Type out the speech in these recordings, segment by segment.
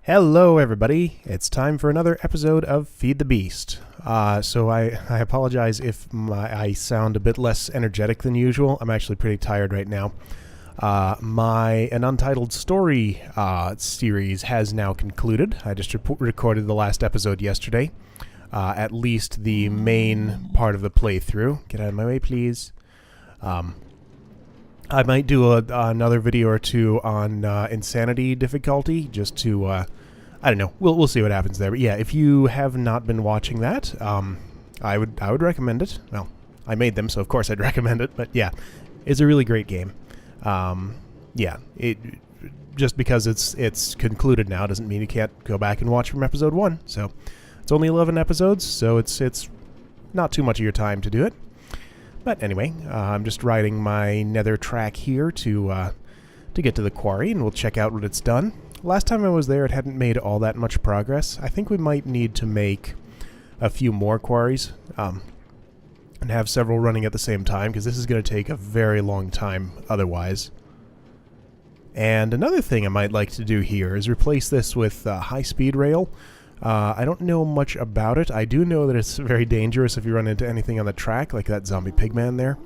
Hello everybody, it's time for another episode of Feed the Beast. So I apologize if I sound a bit less energetic than usual. I'm actually pretty tired right now. An Untitled Story series has now concluded. I just recorded the last episode yesterday. At least the main part of the playthrough. Get out of my way, please. I might do another video or two on insanity difficulty, just to, I don't know, we'll see what happens there. But yeah, if you have not been watching that, I would recommend it. Well, I made them, so of course I'd recommend it. But yeah, it's a really great game. Yeah, just because it's concluded now doesn't mean you can't go back and watch from episode 1. So it's only 11 episodes, so it's not too much of your time to do it. But anyway, I'm just riding my nether track here to get to the quarry, and we'll check out what it's done. Last time I was there, it hadn't made all that much progress. I think we might need to make a few more quarries and have several running at the same time, because this is going to take a very long time otherwise. And another thing I might like to do here is replace this with high-speed rail. I don't know much about it. I do know that it's very dangerous if you run into anything on the track, like that zombie pigman there.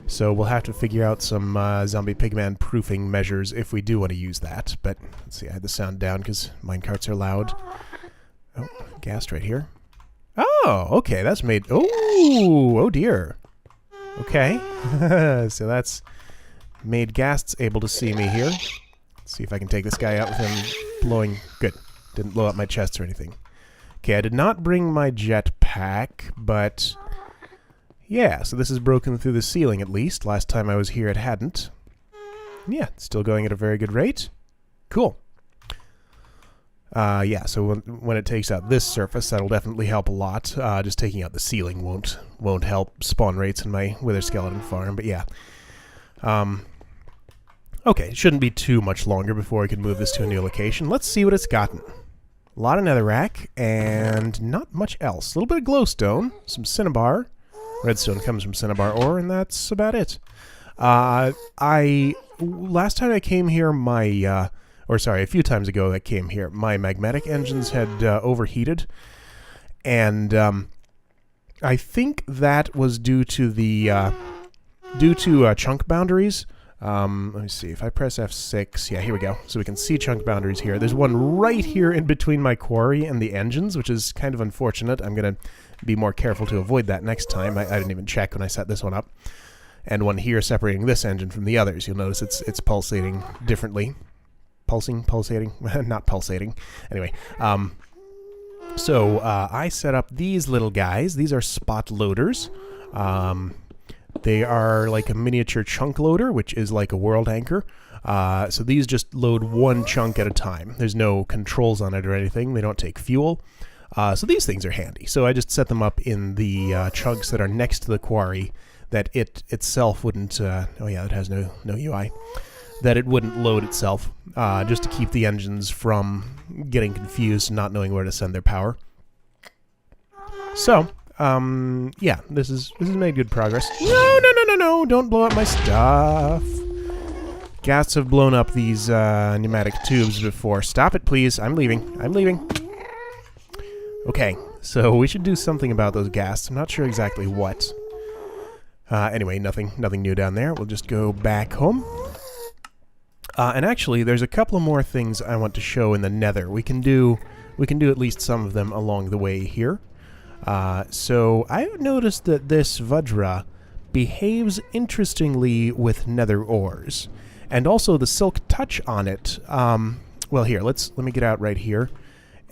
So we'll have to figure out some zombie pigman proofing measures if we do want to use that. But let's see, I had the sound down because minecarts are loud. Oh, ghast right here. Oh, okay, that's made... Oh dear. Okay. So that's made ghasts able to see me here. Let's see if I can take this guy out with him blowing... Good. Didn't blow up my chest or anything. Okay, I did not bring my jetpack, but... Yeah, so this is broken through the ceiling at least. Last time I was here it hadn't. Yeah, still going at a very good rate. Cool. Yeah, so when it takes out this surface, that'll definitely help a lot. Just taking out the ceiling won't help spawn rates in my wither skeleton farm, but yeah. Okay, it shouldn't be too much longer before we can move this to a new location. Let's see what it's gotten. A lot of netherrack, and not much else. A little bit of glowstone, some cinnabar. Redstone comes from cinnabar ore, and that's about it. Last time I came here, a few times ago I came here, my magmatic engines had overheated, and I think that was due to chunk boundaries. Let me see, if I press F6, yeah, here we go. So we can see chunk boundaries here. There's one right here in between my quarry and the engines, which is kind of unfortunate. I'm going to be more careful to avoid that next time. I didn't even check when I set this one up. And one here separating this engine from the others. You'll notice it's pulsating differently. Pulsating? Not pulsating. Anyway, so I set up these little guys. These are spot loaders. They are like a miniature chunk loader, which is like a world anchor. So these just load one chunk at a time. There's no controls on it or anything. They don't take fuel. So these things are handy. So I just set them up in the chunks that are next to the quarry that it itself wouldn't... oh yeah, it has no UI. That it wouldn't load itself, just to keep the engines from getting confused and not knowing where to send their power. So... yeah, this is made good progress. No, don't blow up my stuff. Ghasts have blown up these pneumatic tubes before. Stop it, please. I'm leaving. Okay, so we should do something about those ghasts. I'm not sure exactly what. Anyway, nothing new down there. We'll just go back home. And actually, there's a couple of more things I want to show in the nether. We can do at least some of them along the way here. So I've noticed that this Vajra behaves interestingly with nether ores, and also the silk touch on it. Well, here, let me get out right here.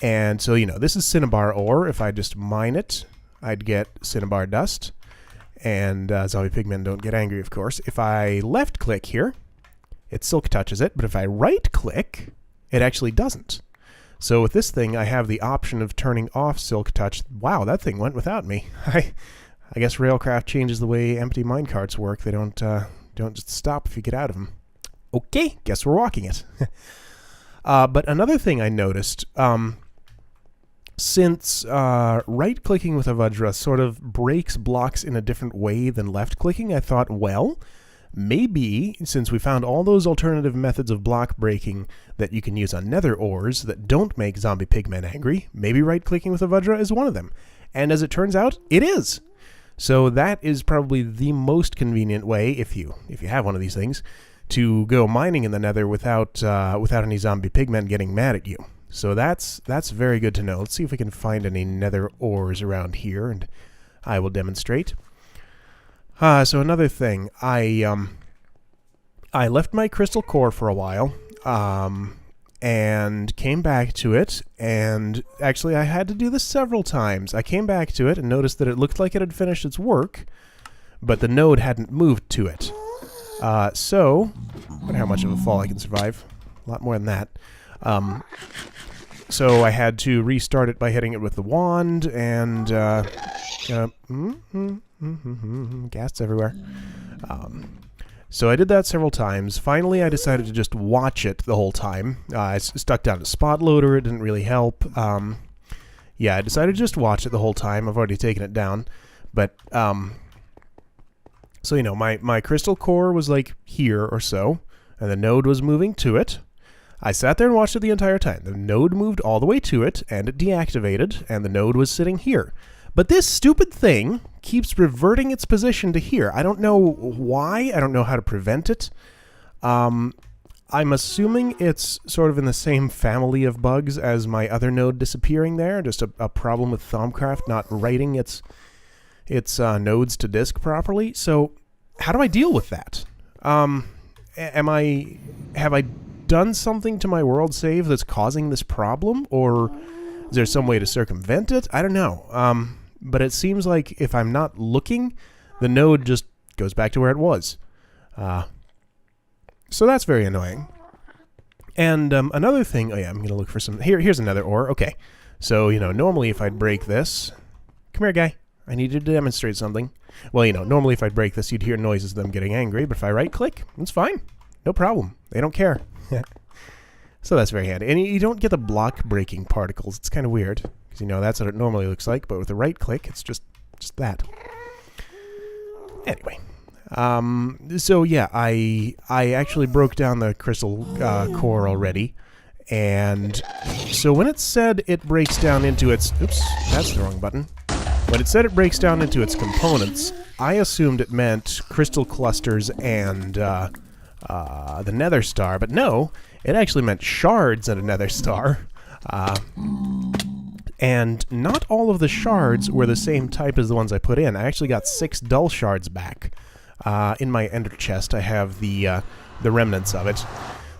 And so, you know, this is cinnabar ore. If I just mine it, I'd get cinnabar dust. And zombie pigmen don't get angry, of course. If I left click here, it silk touches it, but if I right click, it actually doesn't. So with this thing, I have the option of turning off silk touch. Wow, that thing went without me. I guess Railcraft changes the way empty minecarts work. They don't just stop if you get out of them. Okay, guess we're walking it. But another thing I noticed, since right-clicking with a Vajra sort of breaks blocks in a different way than left-clicking, I thought, well, maybe, since we found all those alternative methods of block breaking that you can use on nether ores that don't make zombie pigmen angry, maybe right-clicking with a Vajra is one of them. And as it turns out, it is! So that is probably the most convenient way, if you have one of these things, to go mining in the nether without any zombie pigmen getting mad at you. So that's very good to know. Let's see if we can find any nether ores around here, and I will demonstrate. So another thing, I left my crystal core for a while, and came back to it, and actually I had to do this several times. I came back to it and noticed that it looked like it had finished its work, but the node hadn't moved to it. So, I wonder how much of a fall I can survive. A lot more than that. So I had to restart it by hitting it with the wand, and gas everywhere. So I did that several times. Finally, I decided to just watch it the whole time. I stuck down a spot loader. It didn't really help. Yeah, I decided to just watch it the whole time. I've already taken it down. But, so, you know, my crystal core was like here or so, and the node was moving to it. I sat there and watched it the entire time. The node moved all the way to it, and it deactivated, and the node was sitting here. But this stupid thing keeps reverting its position to here. I don't know why. I don't know how to prevent it. I'm assuming it's sort of in the same family of bugs as my other node disappearing there. Just a problem with Thaumcraft not writing its nodes to disk properly. So how do I deal with that? Have I done something to my world save that's causing this problem, or is there some way to circumvent it? I don't know. But it seems like if I'm not looking, the node just goes back to where it was. So that's very annoying. And another thing, oh yeah, I'm going to look for some, here's another ore. Okay, so, you know, normally if I'd break this, come here, guy, I need you to demonstrate something. Well, you know, normally if I'd break this, you'd hear noises of them getting angry, but if I right-click, it's fine. No problem. They don't care. So that's very handy. And you don't get the block breaking particles. It's kind of weird, because, you know, that's what it normally looks like, but with a right-click, it's just that. Anyway. So yeah, I actually broke down the crystal core already, and so when it said it breaks down into its, oops, that's the wrong button. When it said it breaks down into its components, I assumed it meant crystal clusters and the nether star, but no, it actually meant shards and a nether star. And not all of the shards were the same type as the ones I put in. I actually got 6 dull shards back. In my ender chest, I have the remnants of it.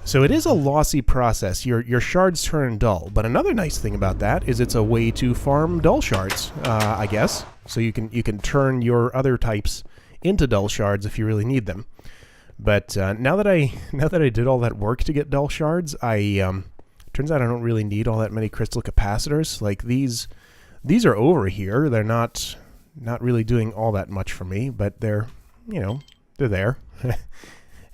So it is a lossy process. Your shards turn dull. But another nice thing about that is it's a way to farm dull shards, I guess. So you can turn your other types into dull shards if you really need them. But now that I did all that work to get dull shards, turns out I don't really need all that many crystal capacitors. Like these are over here. They're not really doing all that much for me, but they're, you know, they're there.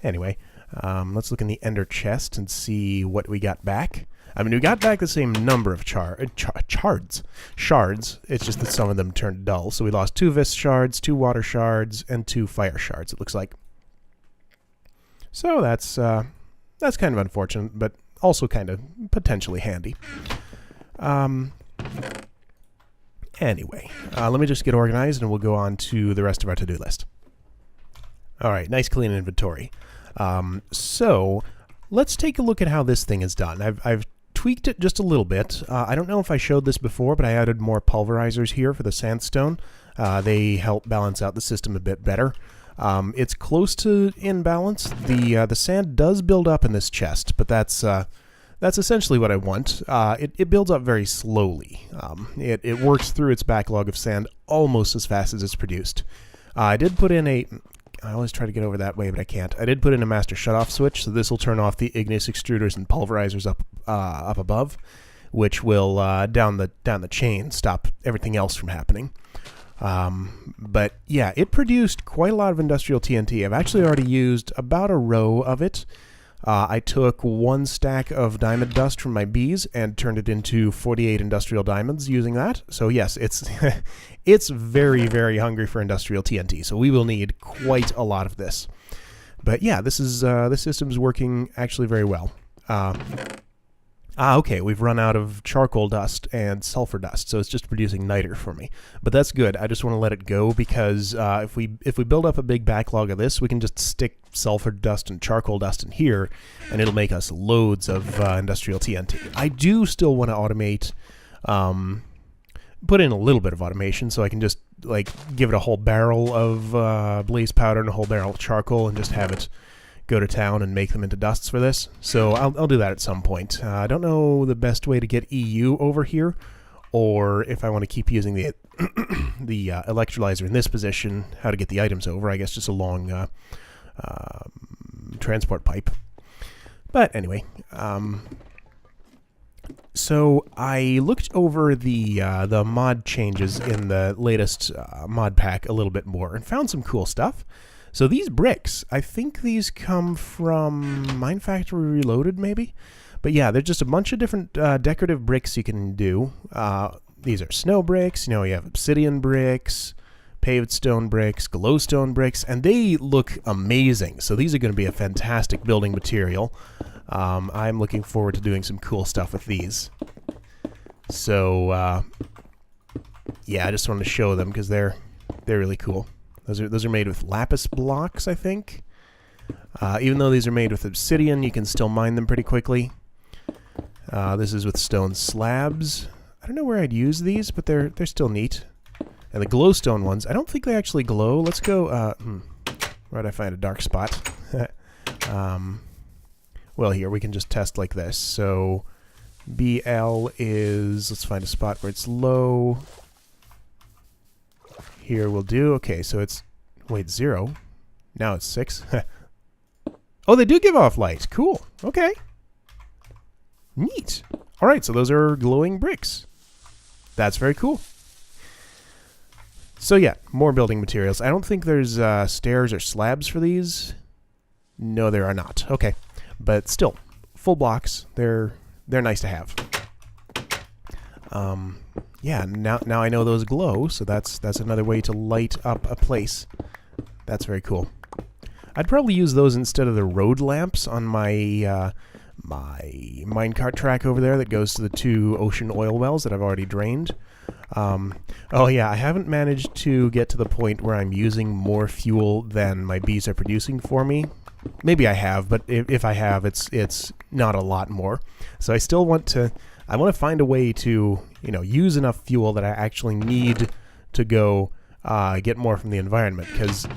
Anyway, let's look in the ender chest and see what we got back. I mean, we got back the same number of shards. It's just that some of them turned dull. So we lost 2 vis shards, 2 water shards, and 2 fire shards, it looks like. So that's kind of unfortunate, but also kind of potentially handy. Anyway, let me just get organized and we'll go on to the rest of our to-do list. All right, nice clean inventory. So let's take a look at how this thing is done. I've tweaked it just a little bit. I don't know if I showed this before, but I added more pulverizers here for the sandstone. They help balance out the system a bit better. It's close to in balance. The sand does build up in this chest, but that's essentially what I want. It builds up very slowly. It works through its backlog of sand almost as fast as it's produced. I did put in I always try to get over that way, but I can't. I did put in a master shutoff switch, so this will turn off the igneous extruders and pulverizers up above, which will down the chain stop everything else from happening. But yeah, it produced quite a lot of industrial TNT. I've actually already used about a row of it. I took 1 stack of diamond dust from my bees and turned it into 48 industrial diamonds using that. So yes, it's it's very, very hungry for industrial TNT, so we will need quite a lot of this. But yeah, this system's working actually very well. Okay, we've run out of charcoal dust and sulfur dust, so it's just producing niter for me. But that's good. I just want to let it go because if we build up a big backlog of this, we can just stick sulfur dust and charcoal dust in here, and it'll make us loads of industrial TNT. I do still want to automate, put in a little bit of automation, so I can just like give it a whole barrel of blaze powder and a whole barrel of charcoal, and just have it go to town and make them into dusts for this. So I'll do that at some point. I don't know the best way to get EU over here, or if I want to keep using the the electrolyzer in this position, how to get the items over. I guess just a long transport pipe. But anyway, so I looked over the mod changes in the latest mod pack a little bit more and found some cool stuff. So these bricks, I think these come from Mine Factory Reloaded, maybe? But yeah, they're just a bunch of different decorative bricks you can do. These are snow bricks, you know, you have obsidian bricks, paved stone bricks, glowstone bricks, and they look amazing. So these are going to be a fantastic building material. I'm looking forward to doing some cool stuff with these. So, yeah, I just wanted to show them because they're really cool. Those are made with lapis blocks, I think. Even though these are made with obsidian, you can still mine them pretty quickly. This is with stone slabs. I don't know where I'd use these, but they're still neat. And the glowstone ones, I don't think they actually glow. Let's go. Where'd I find a dark spot? Well, here we can just test like this. So BL is, let's find a spot where it's low. Here we'll do, okay, so it's, wait, 0. Now it's 6. Oh, they do give off light. Cool. Okay. Neat. All right, so those are glowing bricks. That's very cool. So yeah, more building materials. I don't think there's stairs or slabs for these. No, there are not. Okay, but still, full blocks. They're nice to have. Yeah, now I know those glow, so that's another way to light up a place. That's very cool. I'd probably use those instead of the road lamps on my my minecart track over there that goes to the 2 ocean oil wells that I've already drained. Oh yeah, I haven't managed to get to the point where I'm using more fuel than my bees are producing for me. Maybe I have, but if I have, it's not a lot more. So I still want to... I want to find a way to, you know, use enough fuel that I actually need to go get more from the environment, because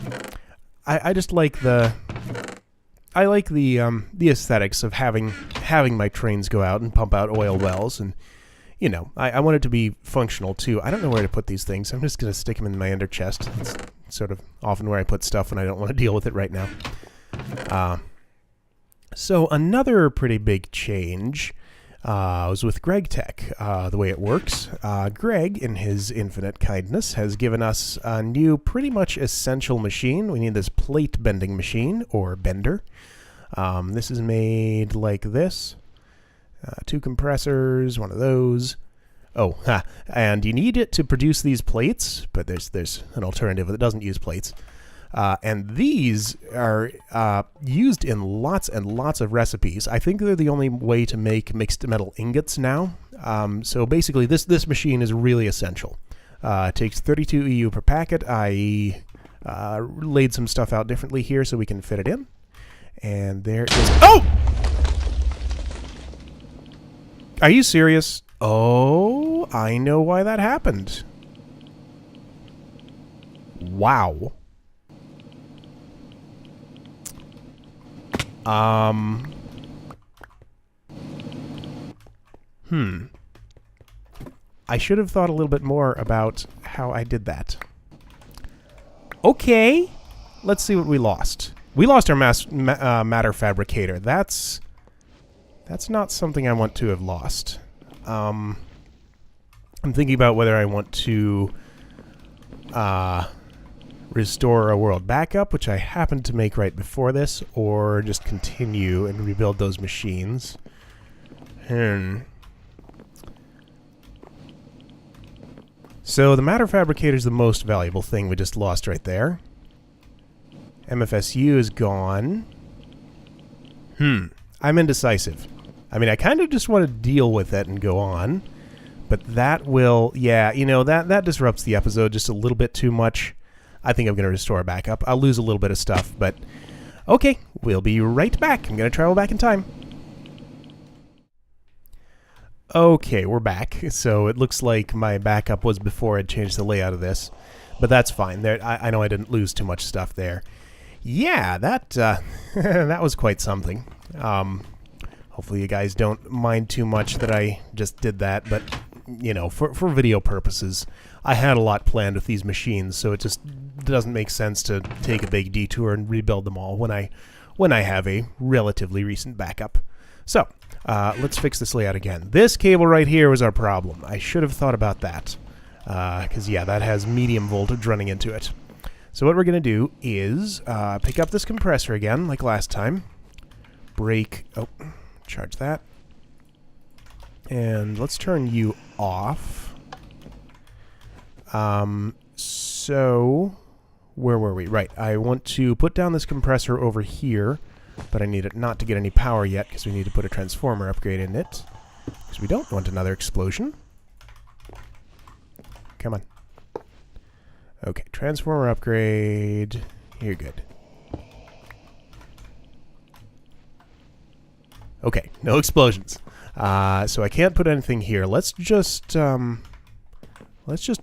I just like the aesthetics of having my trains go out and pump out oil wells, and you know, I want it to be functional too. I don't know where to put these things. I'm just going to stick them in my ender chest. It's sort of often where I put stuff when I don't want to deal with it right now. So another pretty big change was with Greg Tech. The way it works, Greg, in his infinite kindness, has given us a new pretty much essential machine. We need this plate bending machine, or bender. This is made like this. 2 compressors, one of those. Oh, and you need it to produce these plates, but there's an alternative that doesn't use plates. And these are used in lots and lots of recipes. I think they're the only way to make mixed metal ingots now. So basically, this machine is really essential. It takes 32 EU per packet. I laid some stuff out differently here so we can fit it in. And there is... Oh! Are you serious? Oh, I know why that happened. Wow. I should have thought a little bit more about how I did that. Okay, let's see what we lost. We lost our matter fabricator. That's not something I want to have lost. I'm thinking about whether I want to restore a world backup, which I happened to make right before this, or just continue and rebuild those machines. So the matter fabricator is the most valuable thing we just lost right there. MFSU is gone. I'm indecisive. I mean, I kind of just want to deal with it and go on. But that will, yeah, you know, that disrupts the episode just a little bit too much. I think I'm going to restore back up. I'll lose a little bit of stuff, but okay, we'll be right back. I'm going to travel back in time. Okay, we're back. So it looks like my backup was before I'd changed the layout of this, but that's fine. There, I know I didn't lose too much stuff there. Yeah, that that was quite something. Hopefully you guys don't mind too much that I just did that, but you know, for video purposes, I had a lot planned with these machines, so it just doesn't make sense to take a big detour and rebuild them all when I have a relatively recent backup. So, let's fix this layout again. This cable right here was our problem. I should have thought about that, because yeah, that has medium voltage running into it. So what we're going to do is pick up this compressor again, like last time. Charge that. And let's turn you off. So, where were we? Right, I want to put down this compressor over here, but I need it not to get any power yet, because we need to put a transformer upgrade in it. Because we don't want another explosion. Come on. Okay, transformer upgrade. You're good. Okay, no explosions. So I can't put anything here. Let's just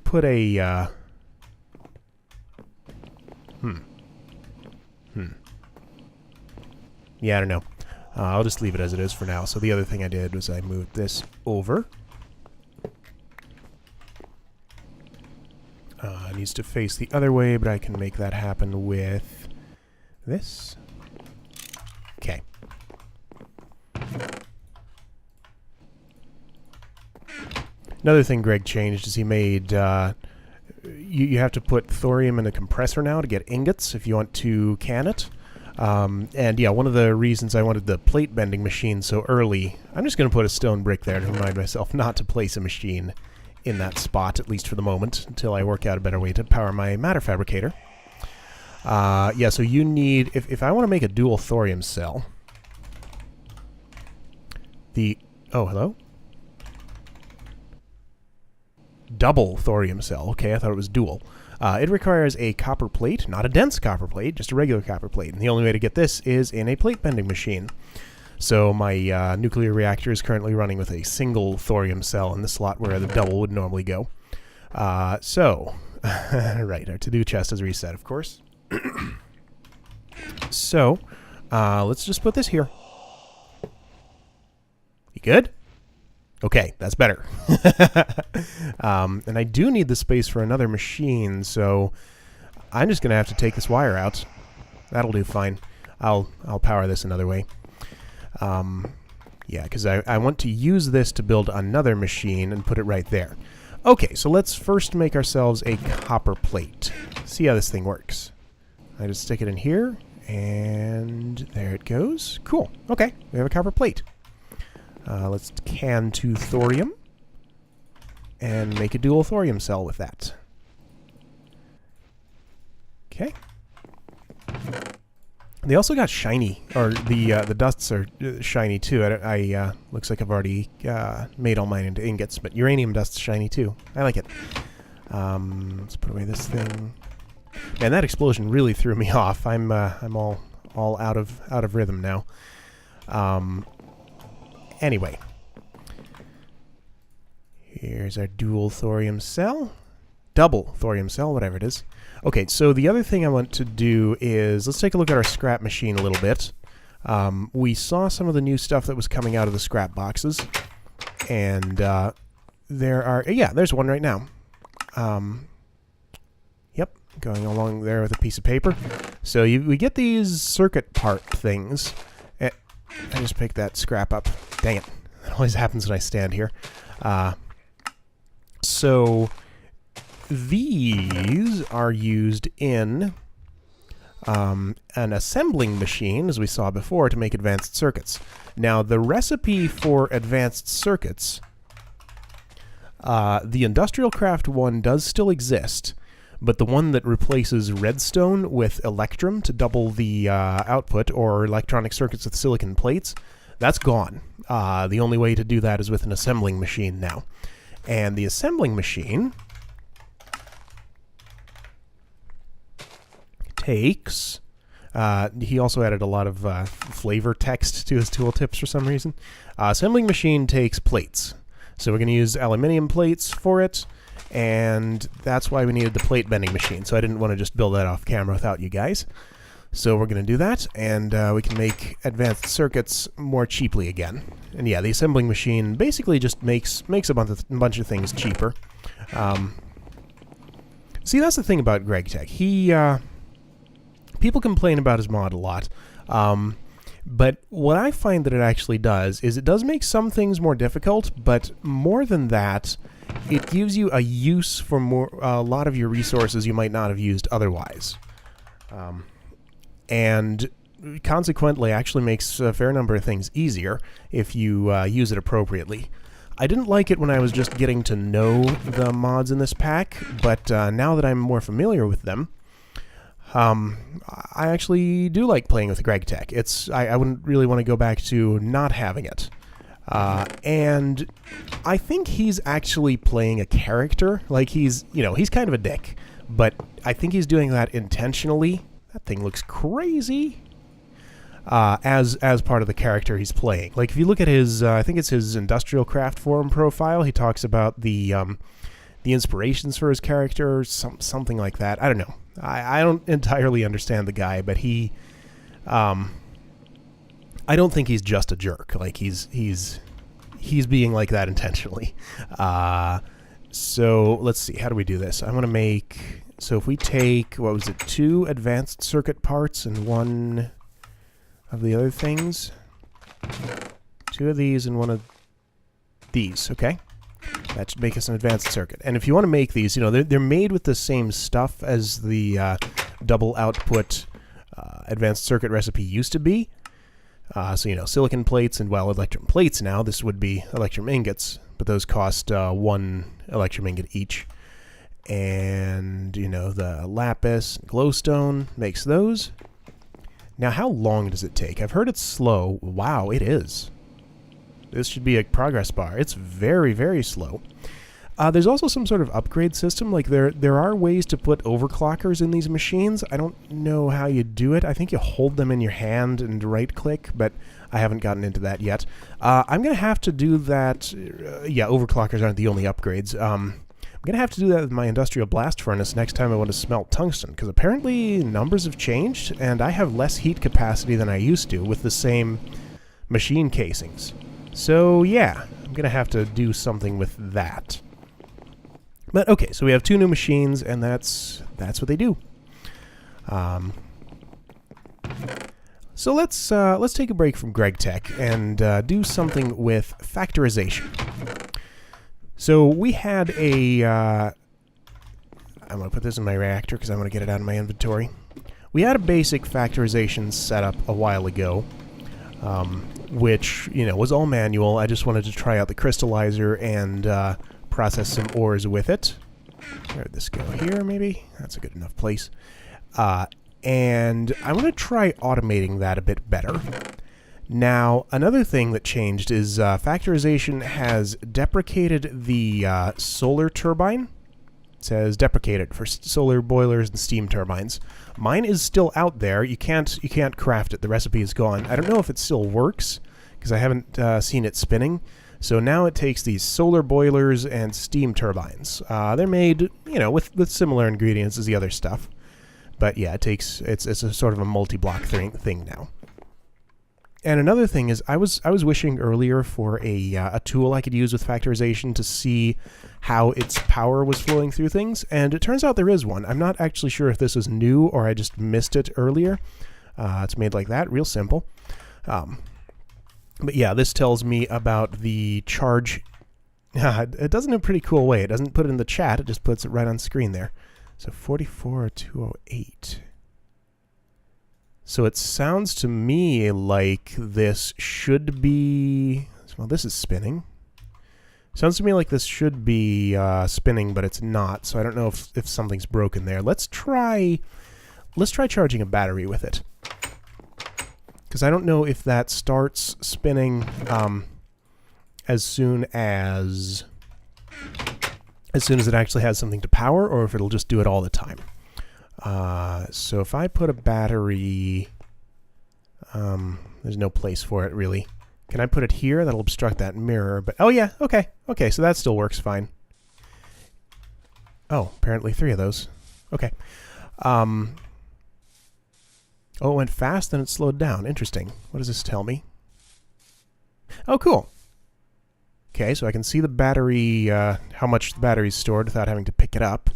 put a Yeah, I don't know. I'll just leave it as it is for now. So the other thing I did was I moved this over. It needs to face the other way, but I can make that happen with this. Okay. Another thing Greg changed is he made, you have to put thorium in a compressor now to get ingots if you want to can it. And yeah, one of the reasons I wanted the plate bending machine so early, I'm just going to put a stone brick there to remind myself not to place a machine in that spot, at least for the moment, until I work out a better way to power my matter fabricator. Yeah, so you need, if I want to make a dual thorium cell, oh, hello? Double thorium cell. Okay, I thought it was dual. It requires a copper plate, not a dense copper plate, just a regular copper plate. And the only way to get this is in a plate bending machine. So my nuclear reactor is currently running with a single thorium cell in the slot where the double would normally go. Right, our to-do chest is reset, of course. So, let's just put this here. You good? Okay, that's better. And I do need the space for another machine, so I'm just going to have to take this wire out. That'll do fine. I'll power this another way. Yeah, because I want to use this to build another machine and put it right there. Okay, so let's first make ourselves a copper plate. See how this thing works. I just stick it in here, and there it goes. Cool. Okay, we have a copper plate. Let's can 2 thorium and make a dual thorium cell with that. Okay. They also got shiny, or the dusts are shiny too. Looks like I've already made all mine into ingots, but uranium dust's shiny too. I like it. Let's put away this thing. Man, that explosion really threw me off. I'm all out of rhythm now. Anyway, here's our dual thorium cell. Double thorium cell, whatever it is. Okay, so the other thing I want to do is, let's take a look at our scrap machine a little bit. We saw some of the new stuff that was coming out of the scrap boxes. And there are, yeah, there's one right now. Yep, going along there with a piece of paper. So we get these circuit part things. I just picked that scrap up. Dang it. That always happens when I stand here. So these are used in an assembling machine, as we saw before, to make advanced circuits. Now, the recipe for advanced circuits, the Industrial Craft one does still exist, but the one that replaces redstone with electrum to double the output, or electronic circuits with silicon plates, that's gone. The only way to do that is with an assembling machine now. And the assembling machine takes... he also added a lot of flavor text to his tooltips for some reason. Assembling machine takes plates. So we're going to use aluminium plates for it, and that's why we needed the plate bending machine. So I didn't want to just build that off camera without you guys. So we're going to do that, and we can make advanced circuits more cheaply again. And yeah, the assembling machine basically just makes a bunch of things cheaper. See, that's the thing about GregTech. He... people complain about his mod a lot, but what I find that it actually does is it does make some things more difficult, but more than that, it gives you a use for a lot of your resources you might not have used otherwise. And consequently actually makes a fair number of things easier if you use it appropriately. I didn't like it when I was just getting to know the mods in this pack, but now that I'm more familiar with them, I actually do like playing with GregTech. I wouldn't really want to go back to not having it. And I think he's actually playing a character. Like, he's kind of a dick, but I think he's doing that intentionally. That thing looks crazy. As part of the character he's playing. Like, if you look at his, I think it's his Industrial Craft Forum profile, he talks about the inspirations for his character, something like that. I don't know. I don't entirely understand the guy, but he, I don't think he's just a jerk. Like, he's being like that intentionally. So let's see. How do we do this? I want to make. So if we take, what was it, 2 advanced circuit parts and 1 of the other things, 2 of these and 1 of these. Okay. That should make us an advanced circuit. And if you want to make these, they're made with the same stuff as the double output advanced circuit recipe used to be. So, silicon plates and, well, electrum plates now. This would be electrum ingots, but those cost 1 electrum ingot each. And, the lapis, glowstone makes those. Now, how long does it take? I've heard it's slow. Wow, it is. This should be a progress bar. It's very, very slow. There's also some sort of upgrade system. Like, there are ways to put overclockers in these machines. I don't know how you do it. I think you hold them in your hand and right-click, but I haven't gotten into that yet. I'm going to have to do that. Yeah, overclockers aren't the only upgrades. I'm going to have to do that with my industrial blast furnace next time I want to smelt tungsten, because apparently numbers have changed, and I have less heat capacity than I used to with the same machine casings. So, yeah, I'm going to have to do something with that. But, okay, so we have 2 new machines, and that's what they do. So let's take a break from GregTech and do something with factorization. So we had a... I'm going to put this in my reactor because I want to get it out of my inventory. We had a basic factorization setup a while ago, which, was all manual. I just wanted to try out the crystallizer and process some ores with it. Where'd this go? Here, maybe? That's a good enough place. And I want to try automating that a bit better. Now, another thing that changed is Factorization has deprecated the solar turbine. It says deprecated for solar boilers and steam turbines. Mine is still out there. You can't craft it. The recipe is gone. I don't know if it still works because I haven't seen it spinning. So now it takes these solar boilers and steam turbines. They're made, with similar ingredients as the other stuff. But yeah, it's a sort of a multi-block thing now. And another thing is, I was wishing earlier for a tool I could use with Factorization to see how its power was flowing through things, and it turns out there is one. I'm not actually sure if this is new or I just missed it earlier. It's made like that, real simple. But yeah, this tells me about the charge. It does it in a pretty cool way. It doesn't put it in the chat, it just puts it right on screen there. So 44208. So it sounds to me like this should be... Well, this is spinning. Sounds to me like this should be spinning, but it's not, so I don't know if something's broken there. Let's try charging a battery with it. Because I don't know if that starts spinning as soon as it actually has something to power, or if it'll just do it all the time. So if I put a battery, there's no place for it really. Can I put it here? That'll obstruct that mirror, but oh yeah, okay, so that still works fine. Oh, apparently 3 of those. Okay. Oh, it went fast, then it slowed down. Interesting. What does this tell me? Oh, cool. Okay, so I can see the battery, how much the battery's stored without having to pick it up.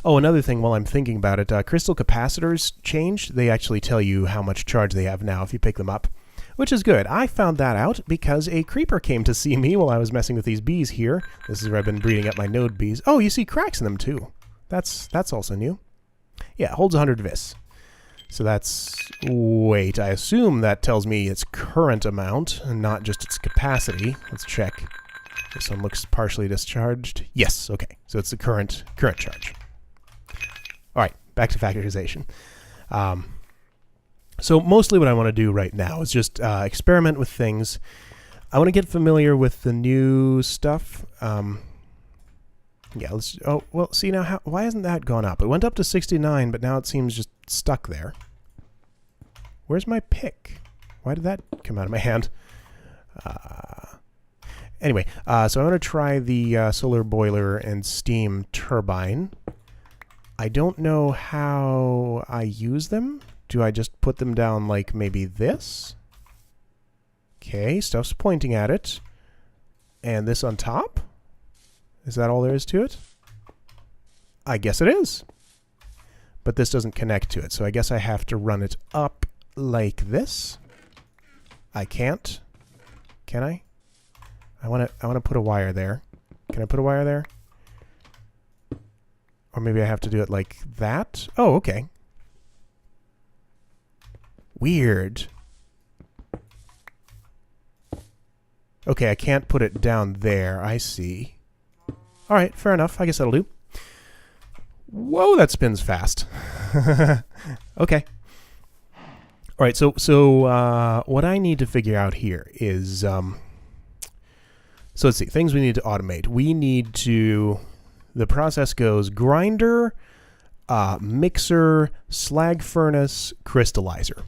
Oh, another thing while I'm thinking about it, crystal capacitors changed. They actually tell you how much charge they have now if you pick them up, which is good. I found that out because a creeper came to see me while I was messing with these bees here. This is where I've been breeding up my node bees. Oh, you see cracks in them too. That's also new. Yeah, it holds 100 vis. So that's... Wait, I assume that tells me its current amount, and not just its capacity. Let's check. This one looks partially discharged. Yes, okay. So it's the current charge. Alright, back to factorization. So mostly what I want to do right now is just experiment with things. I want to get familiar with the new stuff. Yeah, let's... Oh, well, see now, why hasn't that gone up? It went up to 69, but now it seems just stuck there. Where's my pick? Why did that come out of my hand? Anyway, so I want to try the solar boiler and steam turbine. I don't know how I use them. Do I just put them down like maybe this? Okay, stuff's pointing at it. And this on top? Is that all there is to it? I guess it is. But this doesn't connect to it, so I guess I have to run it up like this. I can't. Can I? I want to put a wire there. Can I put a wire there? Or maybe I have to do it like that? Oh, okay. Weird. Okay, I can't put it down there. I see. Alright, fair enough. I guess that'll do. Whoa, that spins fast. Okay. Alright, so what I need to figure out here is... so let's see. Things we need to automate. We need to... The process goes grinder, mixer, slag furnace, crystallizer.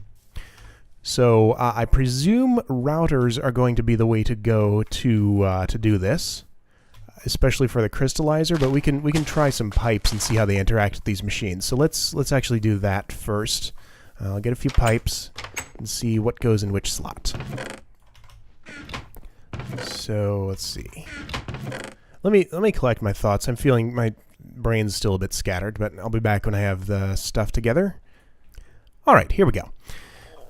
So I presume routers are going to be the way to go to do this, especially for the crystallizer. But we can try some pipes and see how they interact with these machines. So let's actually do that first. I'll get a few pipes and see what goes in which slot. So let's see. Let me collect my thoughts. I'm feeling my brain's still a bit scattered, but I'll be back when I have the stuff together. All right, here we go.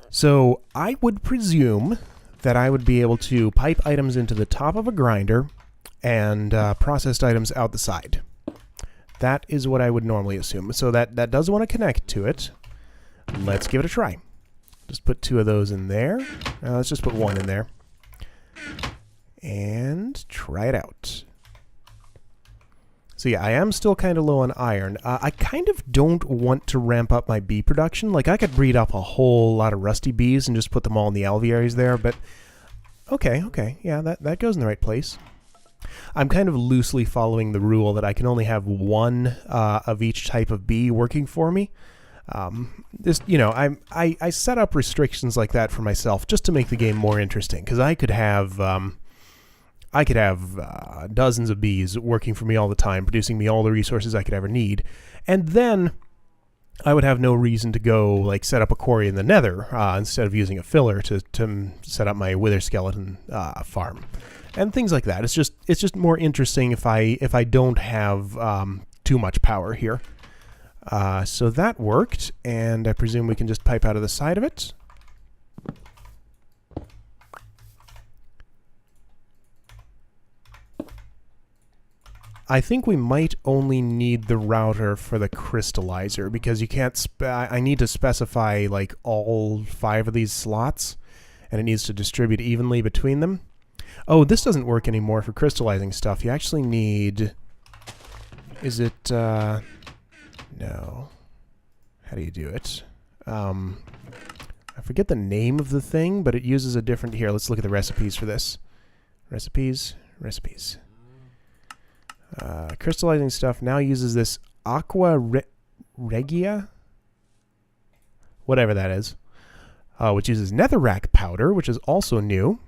So I would presume that I would be able to pipe items into the top of a grinder and processed items out the side. That is what I would normally assume. So that does want to connect to it. Let's give it a try. Just put 2 of those in there. Let's just put 1 in there. And try it out. So yeah, I am still kind of low on iron. I kind of don't want to ramp up my bee production. Like, I could breed up a whole lot of rusty bees and just put them all in the alvearies there, but... Okay, yeah, that goes in the right place. I'm kind of loosely following the rule that I can only have 1 of each type of bee working for me. Just, you know, I set up restrictions like that for myself just to make the game more interesting, because I could have dozens of bees working for me all the time, producing me all the resources I could ever need, and then I would have no reason to go like set up a quarry in the Nether instead of using a filler to set up my wither skeleton farm and things like that. It's just more interesting if I don't have too much power here. So that worked, and I presume we can just pipe out of the side of it. I think we might only need the router for the crystallizer, because you can't I need to specify like all 5 of these slots, and it needs to distribute evenly between them. Oh, this doesn't work anymore for crystallizing stuff. You actually need... Is it... No. How do you do it? I forget the name of the thing, but it uses a different... Here, let's look at the recipes for this. Recipes. Crystallizing stuff now uses this aqua regia? Whatever that is. Which uses netherrack powder, which is also new.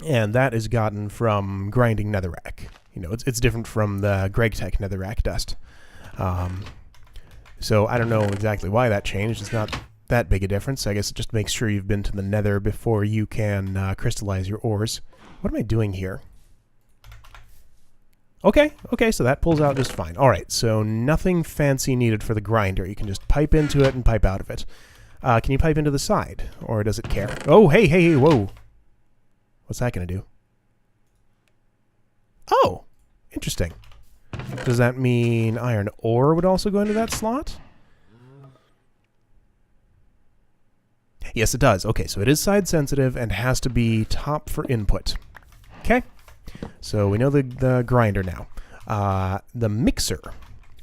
And that is gotten from grinding netherrack. You know, it's different from the GregTech netherrack dust. So I don't know exactly why that changed. It's not that big a difference. I guess just make sure you've been to the nether before you can crystallize your ores. What am I doing here? Okay, so that pulls out just fine. All right, so nothing fancy needed for the grinder. You can just pipe into it and pipe out of it. Can you pipe into the side, or does it care? Oh, hey, whoa. What's that going to do? Oh, interesting. Does that mean iron ore would also go into that slot? Yes, it does. Okay, so it is side sensitive and has to be top for input. Okay, so we know the grinder now. The mixer.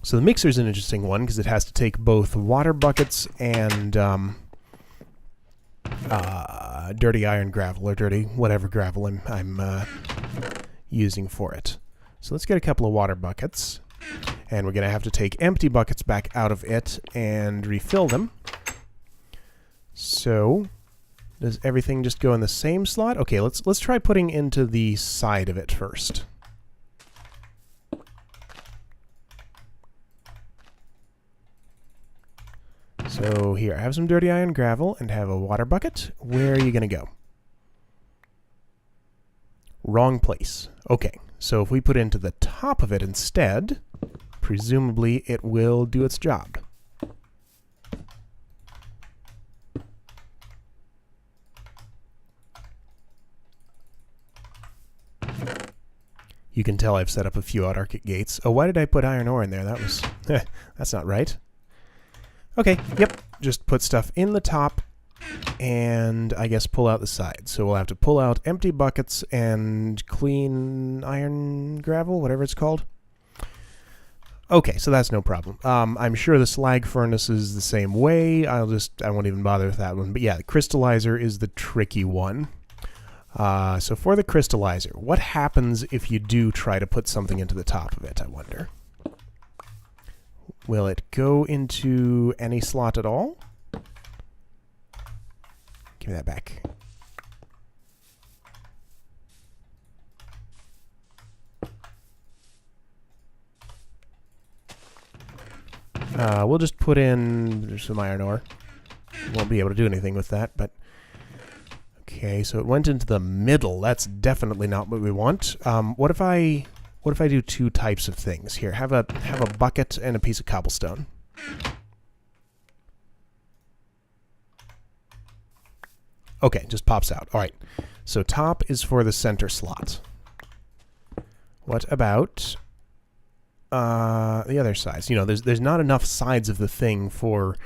So the mixer is an interesting one because it has to take both water buckets and dirty iron gravel, or dirty whatever gravel I'm using for it. So let's get a couple of water buckets, and we're going to have to take empty buckets back out of it and refill them. So does everything just go in the same slot? Okay, let's try putting into the side of it first. So here, I have some dirty iron gravel and have a water bucket. Where are you going to go? Wrong place. Okay, so if we put into the top of it instead, presumably it will do its job. You can tell I've set up a few autarkic gates. Oh, why did I put iron ore in there? That was... that's not right. Okay, yep. Just put stuff in the top and I guess pull out the sides. So we'll have to pull out empty buckets and clean iron gravel, whatever it's called. Okay, so that's no problem. I'm sure the slag furnace is the same way. I won't even bother with that one. But yeah, the crystallizer is the tricky one. So for the crystallizer, what happens if you do try to put something into the top of it, I wonder? Will it go into any slot at all? Give me that back. We'll just put in some iron ore. Won't be able to do anything with that, but... Okay, so it went into the middle. That's definitely not what we want. What if I do two types of things? Here, have a bucket and a piece of cobblestone. Okay, just pops out. All right. So top is for the center slot. What about the other sides? You know, there's not enough sides of the thing for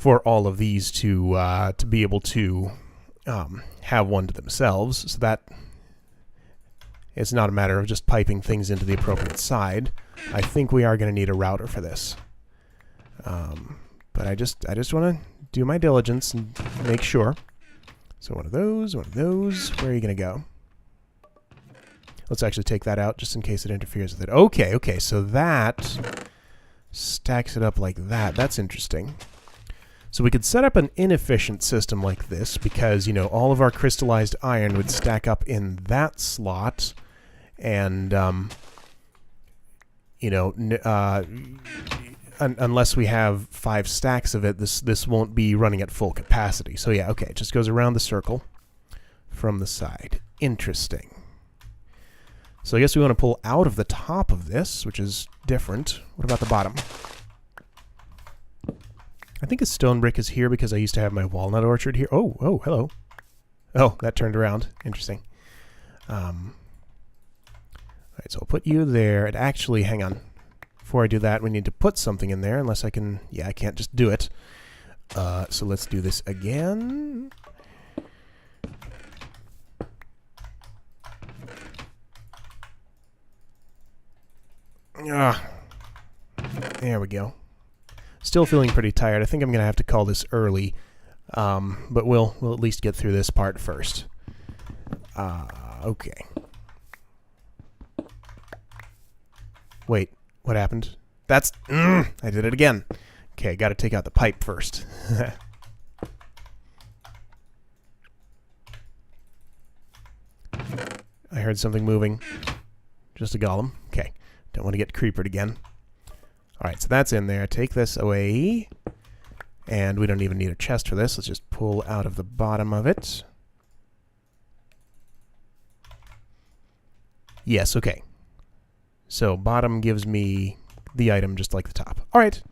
all of these to be able to have one to themselves, so that it's not a matter of just piping things into the appropriate side. I think we are going to need a router for this. But I just want to do my diligence and make sure. So one of those. Where are you going to go? Let's actually take that out just in case it interferes with it. Okay, so that stacks it up like that. That's interesting. So we could set up an inefficient system like this because, you know, all of our crystallized iron would stack up in that slot, and, you know, unless we have 5 stacks of it, this won't be running at full capacity. So yeah, okay, it just goes around the circle from the side. Interesting. So I guess we want to pull out of the top of this, which is different. What about the bottom? I think a stone brick is here because I used to have my walnut orchard here. Oh, hello. Oh, that turned around. Interesting. All right, so I'll put you there. And actually, hang on. Before I do that, we need to put something in there, unless I can... Yeah, I can't just do it. So let's do this again. There we go. Still feeling pretty tired. I think I'm going to have to call this early, but we'll at least get through this part first. Okay. Wait, what happened? That's... I did it again. Okay, got to take out the pipe first. I heard something moving. Just a golem. Okay, don't want to get creepered again. Alright, so that's in there. Take this away. And we don't even need a chest for this. Let's just pull out of the bottom of it. Yes, okay. So bottom gives me the item just like the top. Alright.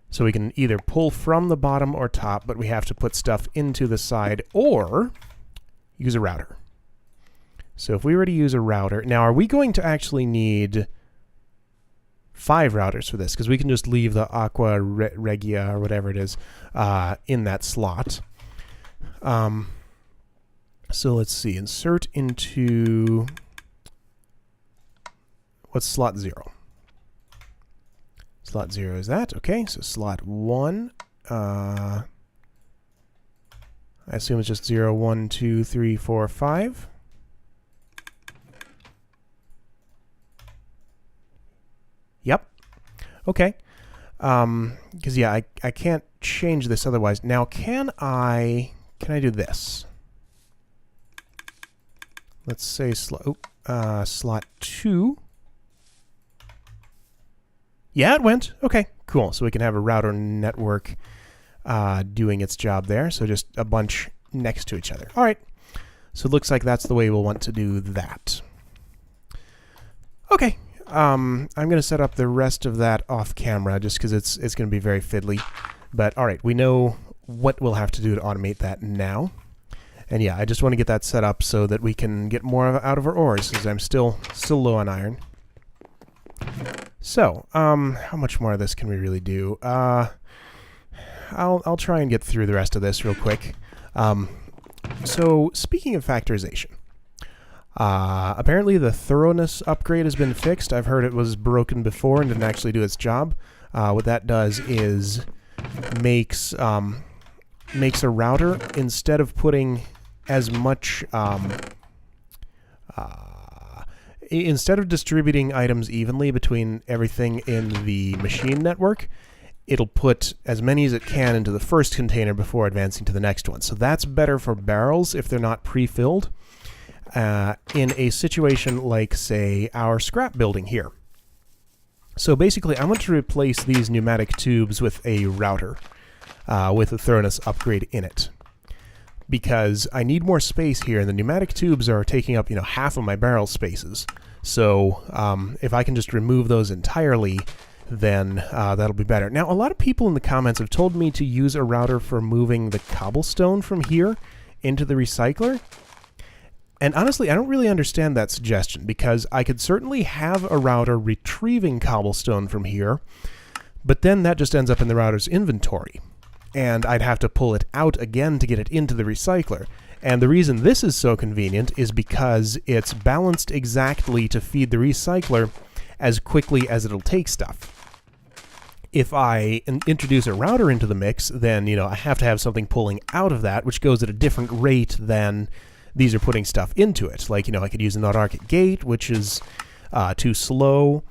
So we can either pull from the bottom or top, but we have to put stuff into the side or use a router. So if we were to use a router... Now, are we going to actually need 5 routers for this? Because we can just leave the Aqua Regia, or whatever it is, in that slot. So let's see. Insert into... What's slot 0? Slot 0 is that. Okay, so slot 1. I assume it's just 0, 1, 2, 3, 4, 5. Yep. Okay. Because, yeah, I can't change this otherwise. Now, can I do this? Let's say slot 2. Yeah, it went. Okay, cool. So we can have a router network doing its job there. So just a bunch next to each other. All right. So it looks like that's the way we'll want to do that. Okay. I'm going to set up the rest of that off camera just because it's going to be very fiddly. But all right, we know what we'll have to do to automate that now. And yeah, I just want to get that set up so that we can get more out of our ores, because I'm still low on iron. So, how much more of this can we really do? I'll try and get through the rest of this real quick. So, speaking of factorization, apparently the thoroughness upgrade has been fixed. I've heard it was broken before and didn't actually do its job. What that does is makes a router, instead of putting as much... instead of distributing items evenly between everything in the machine network, it'll put as many as it can into the first container before advancing to the next one. So that's better for barrels if they're not pre-filled. In a situation like, say, our scrap building here. So basically, I want to replace these pneumatic tubes with a router with a thoroughness upgrade in it. Because I need more space here, and the pneumatic tubes are taking up, half of my barrel spaces. So if I can just remove those entirely, then that'll be better. Now, a lot of people in the comments have told me to use a router for moving the cobblestone from here into the recycler. And honestly, I don't really understand that suggestion, because I could certainly have a router retrieving cobblestone from here, but then that just ends up in the router's inventory. And I'd have to pull it out again to get it into the recycler. And the reason this is so convenient is because it's balanced exactly to feed the recycler as quickly as it'll take stuff. If I introduce a router into the mix, then, I have to have something pulling out of that, which goes at a different rate than these are putting stuff into it. Like, I could use an autarchic gate, which is too slow.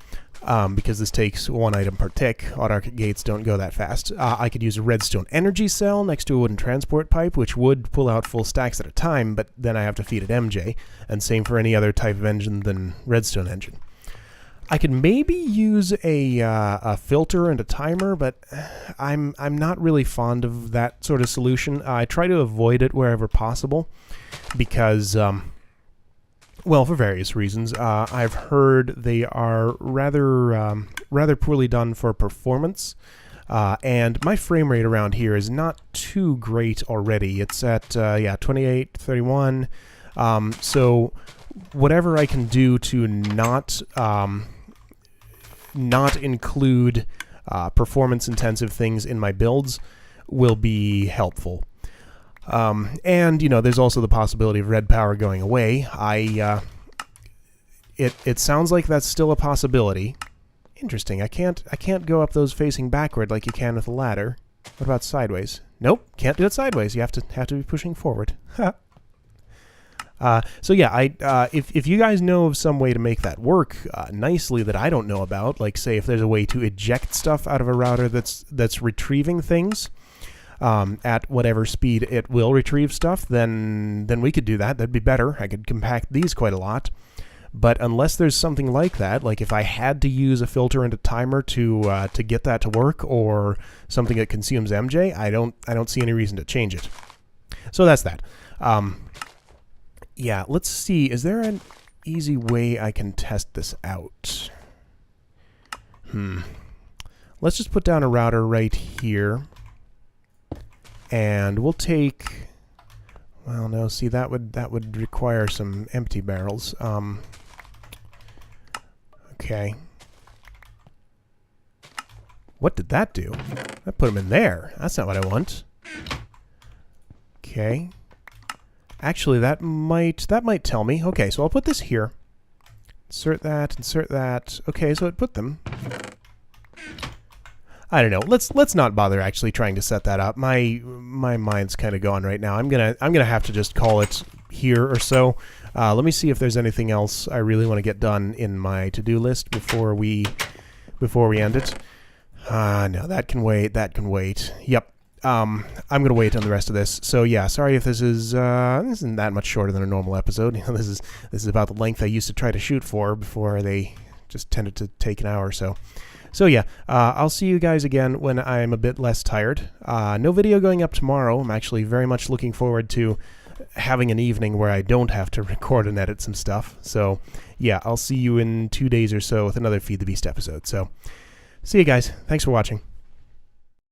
Because this takes 1 item per tick. Autarchic gates don't go that fast. I could use a redstone energy cell next to a wooden transport pipe, which would pull out full stacks at a time, but then I have to feed it MJ, and same for any other type of engine than redstone engine. I could maybe use a filter and a timer, but I'm not really fond of that sort of solution. I try to avoid it wherever possible, because... well, for various reasons. I've heard they are rather poorly done for performance, and my frame rate around here is not too great already. It's at 28, 31. So whatever I can do to not include performance-intensive things in my builds will be helpful. And, there's also the possibility of red power going away. It sounds like that's still a possibility, Interesting. I can't go up those facing backward like you can with a ladder. What about sideways? Nope, can't do it sideways. You have to be pushing forward. So yeah, if you guys know of some way to make that work nicely that I don't know about, like say if there's a way to eject stuff out of a router that's retrieving things at whatever speed it will retrieve stuff, then we could do that. That'd be better. I could compact these quite a lot. But unless there's something like that, like if I had to use a filter and a timer to get that to work, or something that consumes MJ, I don't see any reason to change it. So that's that. Yeah, let's see. Is there an easy way I can test this out? Let's just put down a router right here, and we'll take. Well, no. See, that would require some empty barrels. Okay. What did that do? That put them in there. That's not what I want. Okay. Actually, that might tell me. Okay, so I'll put this here. Insert that, insert that. Okay, so it put them. I don't know. Let's not bother actually trying to set that up. My mind's kind of gone right now. I'm gonna have to just call it here or so. Let me see if there's anything else I really want to get done in my to-do list before we end it. No, that can wait. That can wait. Yep. I'm gonna wait on the rest of this. So yeah, sorry if this isn't that much shorter than a normal episode. You know, this is about the length I used to try to shoot for before they just tended to take an hour or so. So yeah, I'll see you guys again when I'm a bit less tired. No video going up tomorrow. I'm actually very much looking forward to having an evening where I don't have to record and edit some stuff. So yeah, I'll see you in 2 days or so with another Feed the Beast episode. So see you guys. Thanks for watching.